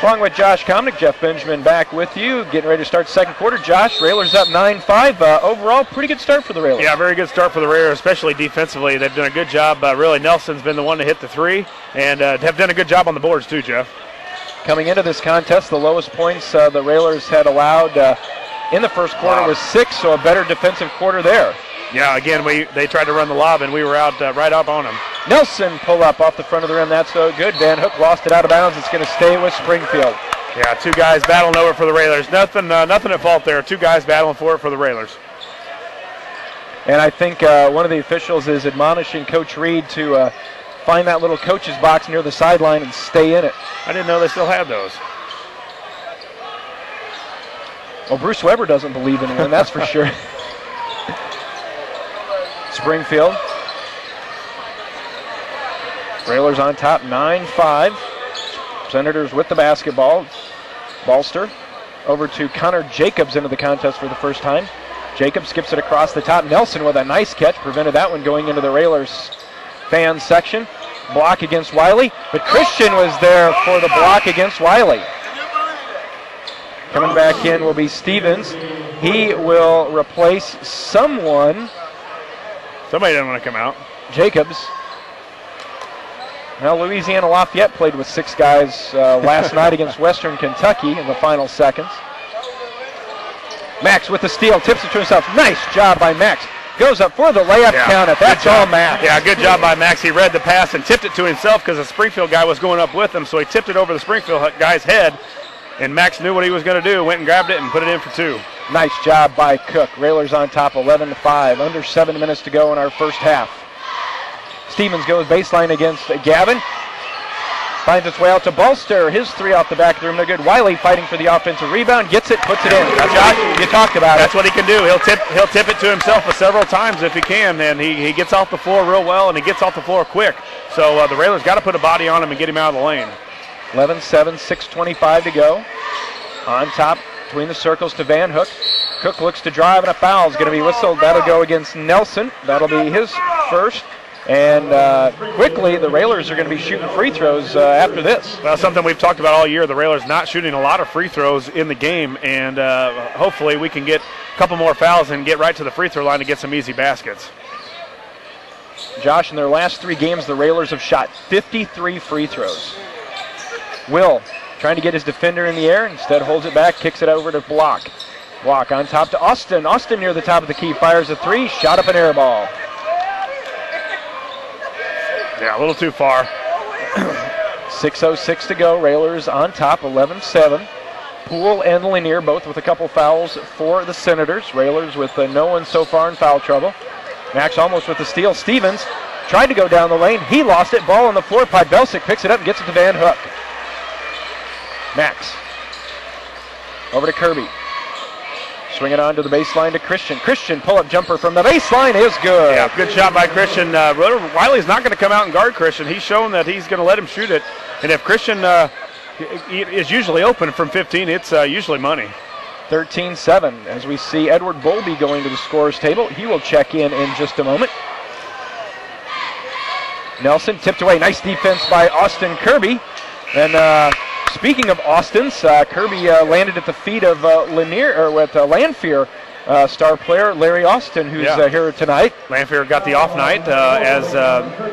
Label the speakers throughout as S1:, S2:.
S1: Along with Josh Komnick, Jeff Benjamin back with you, getting ready to start second quarter. Josh, Railers up 9-5. Overall, pretty good start for the Railers.
S2: Yeah, very good start for the Railers, especially defensively. They've done a good job. Really, Nelson's been the one to hit the three, and have done a good job on the boards too, Jeff.
S1: Coming into this contest, the lowest points the Railers had allowed in the first quarter was 6, so a better defensive quarter there.
S2: Yeah, again, they tried to run the lob, and we were out right up on them.
S1: Nelson pull up off the front of the rim. That's no good. Van Hook lost it out of bounds. It's going to stay with Springfield.
S2: Yeah, two guys battling over for the Railers. Nothing at fault there. Two guys battling for it for the Railers.
S1: And I think one of the officials is admonishing Coach Reed to find that little coach's box near the sideline and stay in it.
S2: I didn't know they still had those.
S1: Well, Bruce Weber doesn't believe in one, that's for sure. Springfield. Railers on top, 9-5. Senators with the basketball. Balster over to Connor Jacobs into the contest for the first time. Jacobs skips it across the top. Nelson with a nice catch, prevented that one going into the Railers fan section. Block against Wiley, but Christian was there for the block against Wiley. Coming back in will be Stevens. He will replace someone.
S2: Somebody didn't want to come out.
S1: Jacobs. Now, Louisiana Lafayette played with 6 guys last night against Western Kentucky in the final seconds. Max with the steal, tips it to himself. Nice job by Max. Goes up for the layup, count it. That's all Max.
S2: Yeah, good job by Max. He read the pass and tipped it to himself because the Springfield guy was going up with him, so he tipped it over the Springfield guy's head, and Max knew what he was going to do, went and grabbed it and put it in for 2.
S1: Nice job by Cook. Railers on top, 11-5. Under 7 minutes to go in our first half. Stevens goes baseline against Gavin. Finds its way out to Balster. His 3 off the back of the rim, no good. Wiley fighting for the offensive rebound, gets it, puts it in. Josh, you talked about it.
S2: That's what he can do. He'll tip it to himself several times if he can, and he gets off the floor real well, and he gets off the floor quick. So the Railers got to put a body on him and get him out of the lane.
S1: 11-7, 6:25 to go. On top, between the circles to Van Hook. Cook looks to drive, and a foul is going to be whistled. That'll go against Nelson. That'll be his first. And quickly, the Railers are going to be shooting free throws after this.
S2: Well, something we've talked about all year, the Railers not shooting a lot of free throws in the game, and hopefully we can get a couple more fouls and get right to the free throw line to get some easy baskets.
S1: Josh, in their last 3 games, the Railers have shot 53 free throws. Will trying to get his defender in the air, instead holds it back, kicks it over to Block. Block on top to Austin. Austin near the top of the key, fires a 3, shot up an air ball.
S2: Yeah, a little too far.
S1: 6:06 to go. Railers on top, 11-7. Poole and Lanier both with a couple fouls for the Senators. Railers with no one so far in foul trouble. Max almost with the steal. Stevens tried to go down the lane. He lost it. Ball on the floor. Pybelsic picks it up and gets it to Van Hook. Max. Over to Kirby. Swing it on to the baseline to Christian. Christian, pull-up jumper from the baseline is good.
S2: Yeah, good shot by Christian. Wiley's not going to come out and guard Christian. He's shown that he's going to let him shoot it. And if Christian is usually open from 15, it's usually money.
S1: 13-7 as we see Edward Bowlby going to the scorer's table. He will check in just a moment. Nelson tipped away. Nice defense by Austin Kirby. And speaking of Austin's, Kirby landed at the feet of Lanier, or with Lanphier star player Larry Austin, who's here tonight.
S2: Lanphier got the off night, as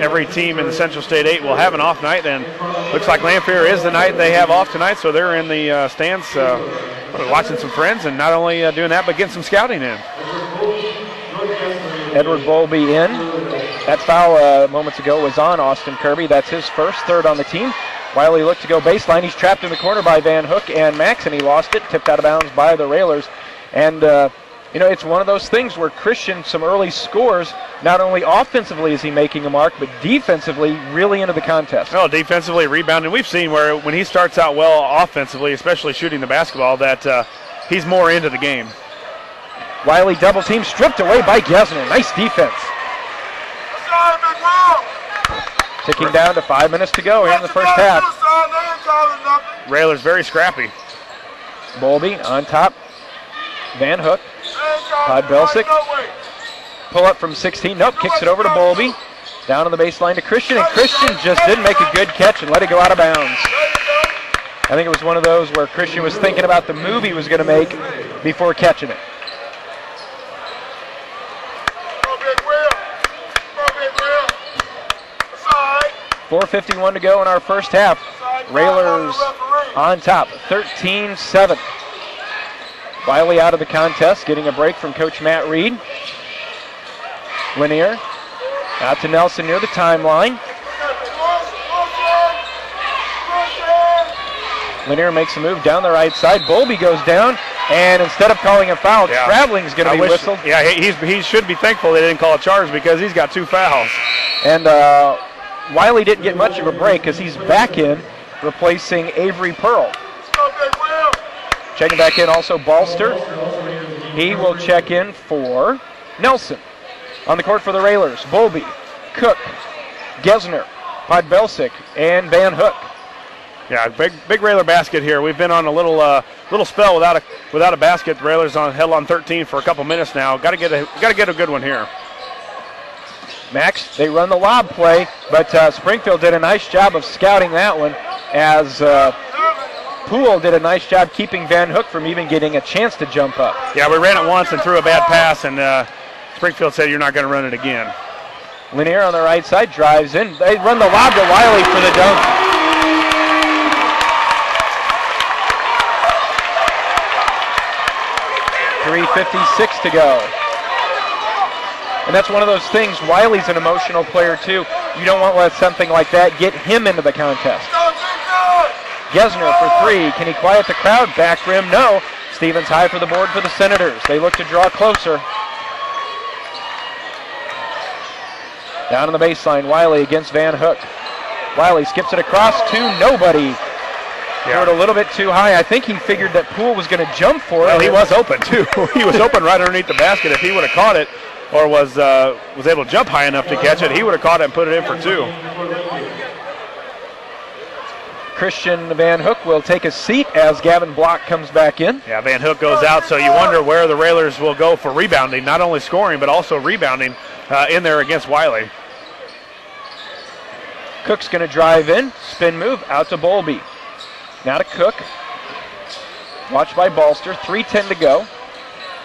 S2: every team in the Central State 8 will have an off night, and looks like Lanphier is the night they have off tonight, so they're in the stands watching some friends, and not only doing that, but getting some scouting in.
S1: Edward Bowlby in. That foul moments ago was on Austin Kirby. That's his first, 3rd on the team. Wiley looked to go baseline. He's trapped in the corner by Van Hook and Max, and he lost it. Tipped out of bounds by the Railers. And, it's one of those things where Christian, some early scores, not only offensively is he making a mark, but defensively really into the contest.
S2: Well, defensively, rebounding. We've seen where when he starts out well offensively, especially shooting the basketball, that he's more into the game.
S1: Wiley double team stripped away by Gesner. Nice defense. Ticking down to 5 minutes to go here in the first half.
S2: Railers very scrappy.
S1: Bowlby on top. Van Hook. Todd Belsick. Pull up from 16. Nope, kicks it over to Bowlby. Down on the baseline to Christian, and Christian just didn't make a good catch and let it go out of bounds. I think it was one of those where Christian was thinking about the move he was going to make before catching it. 4:51 to go in our first half. Railers on top, 13-7. Wiley out of the contest, getting a break from Coach Matt Reed. Lanier out to Nelson near the timeline. Lanier makes a move down the right side. Bowlby goes down, and instead of calling a foul, traveling is going to be whistled.
S2: Yeah, he should be thankful they didn't call a charge because he's got 2 fouls.
S1: And Wiley didn't get much of a break because he's back in, replacing Avery Pearl. Checking back in also Balster. He will check in for Nelson. On the court for the Railers, Bowlby, Cook, Gesner, Podbelsic, and Van Hook.
S2: Yeah, big Railer basket here. We've been on a little spell without a basket. The Railers held on 13 for a couple minutes now. Got to get a good one here.
S1: Max, they run the lob play, but Springfield did a nice job of scouting that one, as Poole did a nice job keeping Van Hook from even getting a chance to jump up.
S2: Yeah, we ran it once and threw a bad pass, and Springfield said you're not going to run it again.
S1: Lanier on the right side drives in. They run the lob to Wiley for the dunk. .356 to go. And that's one of those things. Wiley's an emotional player too. You don't want to let something like that get him into the contest. Gesner for 3. Can he quiet the crowd? Back rim, no. Stevens high for the board for the Senators. They look to draw closer. Down on the baseline, Wiley against Van Hook. Wiley skips it across to nobody. Threw it a little bit too high. I think he figured that Poole was going to jump for it.
S2: Well, he was open too. He was open right underneath the basket. If he would have caught it, or was able to jump high enough to catch it, he would have caught it and put it in for 2.
S1: Christian Van Hook will take a seat as Gavin Block comes back in.
S2: Yeah, Van Hook goes out, so you wonder where the Railers will go for rebounding, not only scoring, but also rebounding in there against Wiley.
S1: Cook's going to drive in, spin move, out to Bowlby. Now to Cook. Watched by Balster, 3:10 to go.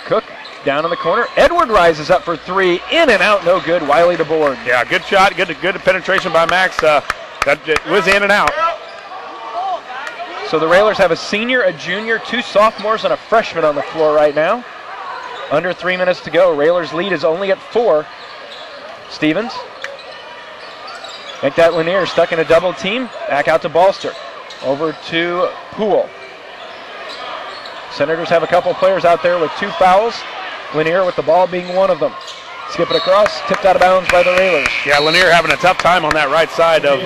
S1: Cook down in the corner. Edward rises up for 3, in and out, no good. Wiley to board.
S2: Yeah, good shot, good penetration by Max. That was in and out.
S1: So the Railers have a senior, a junior, 2 sophomores, and a freshman on the floor right now. Under 3 minutes to go. Railers lead is only at 4. Stevens. Make that Lanier stuck in a double team. Back out to Balster. Over to Poole. Senators have a couple players out there with 2 fouls. Lanier with the ball being one of them. Skip it across, tipped out of bounds by the Railers.
S2: Yeah, Lanier having a tough time on that right side of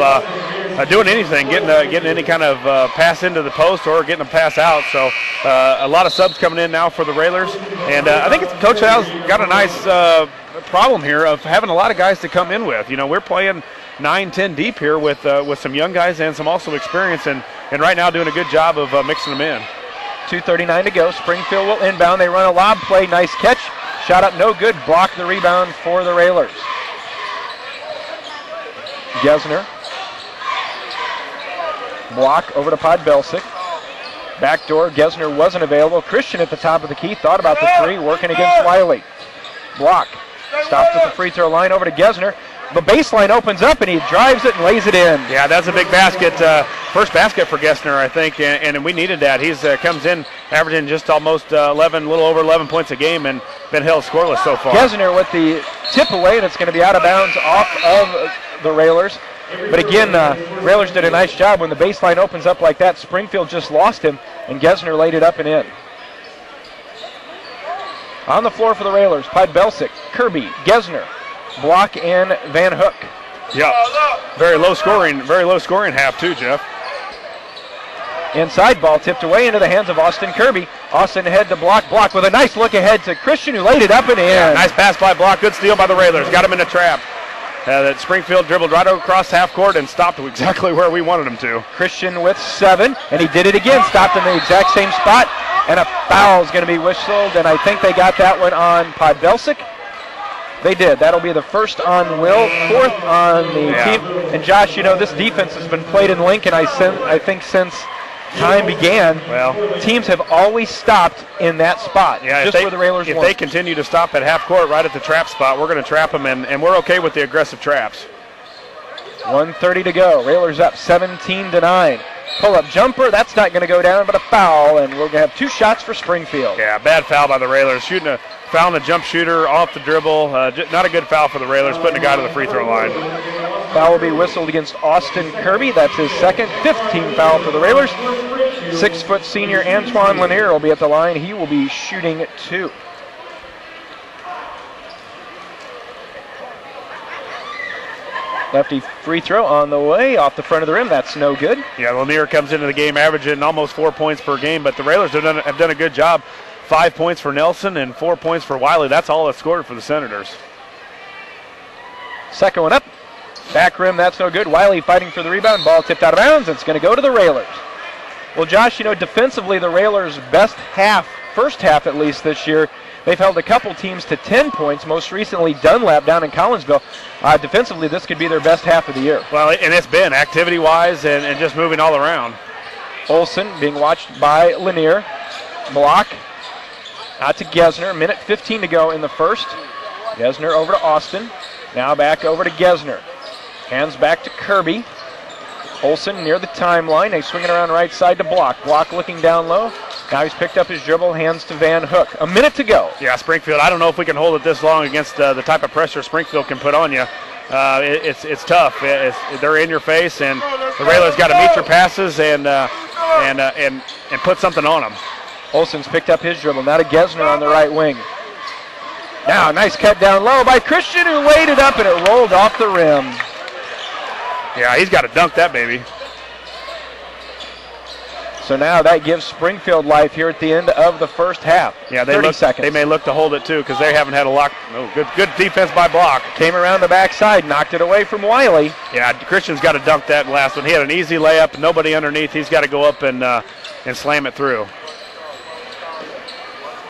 S2: doing anything, getting any kind of pass into the post or getting a pass out. So a lot of subs coming in now for the Railers. And I think Coach Al's got a nice problem here of having a lot of guys to come in with. You know, we're playing 9-10 deep here with some young guys and some also experience, and right now doing a good job of mixing them in.
S1: 2:39 to go. Springfield will inbound. They run a lob play. Nice catch. Shot up, no good. Block the rebound for the Railers. Gesner. Block over to Podbelsic. Backdoor. Gesner wasn't available. Christian at the top of the key. Thought about the 3, working against Wiley. Block. Stops at the free throw line over to Gesner. The baseline opens up, and he drives it and lays it in.
S2: Yeah, that's a big basket. First basket for Gesner, I think, and we needed that. He's comes in averaging just almost 11, a little over 11 points a game, and been held scoreless so far.
S1: Gesner with the tip away, and it's going to be out of bounds off of the Railers. But again, Railers did a nice job. When the baseline opens up like that, Springfield just lost him, and Gesner laid it up and in. On the floor for the Railers, Podbelsic, Kirby, Gesner, Block, and Van Hook.
S2: Yeah, very low scoring half too, Jeff.
S1: Inside ball tipped away into the hands of Austin Kirby. Austin ahead to Block. Block with a nice look ahead to Christian, who laid it up and in.
S2: Yeah, nice pass by Block. Good steal by the Railers. Got him in a trap. That Springfield dribbled right across half court and stopped exactly where we wanted him to.
S1: Christian with 7, and he did it again. Stopped in the exact same spot, and a foul is going to be whistled, and I think they got that one on Podbelsic. They did. That'll be the first on Will, 4th on the team. And Josh, you know, this defense has been played in Lincoln, I think, since time began,
S2: well,
S1: teams have always stopped in that spot,
S2: yeah,
S1: just where the Railers
S2: if
S1: won.
S2: they continue to stop at half court right at the trap spot, we're going to trap them, and we're okay with the aggressive traps.
S1: 1:30 to go. Railers up 17-9. Pull-up jumper, that's not going to go down, but a foul, and we're going to have 2 shots for Springfield.
S2: Yeah, bad foul by the Railers. Shooting a foul on the jump shooter off the dribble. Not a good foul for the Railers, putting a guy to the free throw line.
S1: Foul will be whistled against Austin Kirby. That's his second, 5th team foul for the Railers. 6-foot senior Antoine Lanier will be at the line. He will be shooting 2. Lefty free throw on the way, off the front of the rim. That's no good.
S2: Yeah, Lanier comes into the game averaging almost 4 points per game, but the Railers have done a good job. 5 points for Nelson and 4 points for Wiley. That's all that's scored for the Senators.
S1: Second one up. Back rim, that's no good. Wiley fighting for the rebound. Ball tipped out of bounds. It's going to go to the Railers. Well, Josh, defensively, the Railers' best half, first half at least this year, they've held a couple teams to 10 points, most recently Dunlap down in Collinsville. Defensively, this could be their best half of the year.
S2: Well, and it's been activity-wise and just moving all around.
S1: Olsen being watched by Lanier. Block out to Gesner. Minute 15 to go in the first. Gesner over to Austin. Now back over to Gesner. Hands back to Kirby. Olsen near the timeline. They swing it around right side to Block. Block looking down low. Now he's picked up his dribble, hands to Van Hook. A minute to go.
S2: Yeah, Springfield, I don't know if we can hold it this long against the type of pressure Springfield can put on you. It's tough. They're in your face, and the Railers got to meet your passes and put something on them.
S1: Olsen's picked up his dribble. Now to Gesner on the right wing. Now, nice cut down low by Christian, who laid it up, and it rolled off the rim.
S2: Yeah, he's got to dunk that baby.
S1: So now that gives Springfield life here at the end of the first half.
S2: Yeah,
S1: 30 seconds.
S2: They may look to hold it too because they haven't had a lock. Oh, good defense by Block.
S1: Came around the backside, knocked it away from Wiley.
S2: Yeah, Christian's got to dunk that last one. He had an easy layup, nobody underneath. He's got to go up and slam it through.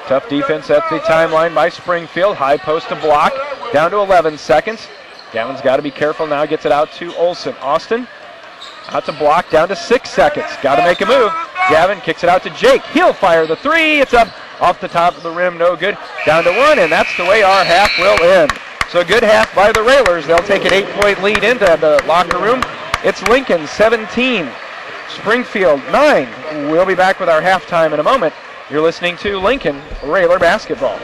S1: Tough defense at the timeline by Springfield. High post to Block. Down to 11 seconds. Gavin's got to be careful now. Gets it out to Olsen. Austin out to Block. Down to 6 seconds. Got to make a move. Gavin kicks it out to Jake. He'll fire the 3. It's up off the top of the rim. No good. Down to 1, and that's the way our half will end. So a good half by the Railers. They'll take an 8-point lead into the locker room. It's Lincoln 17, Springfield 9. We'll be back with our halftime in a moment. You're listening to Lincoln Railer Basketball.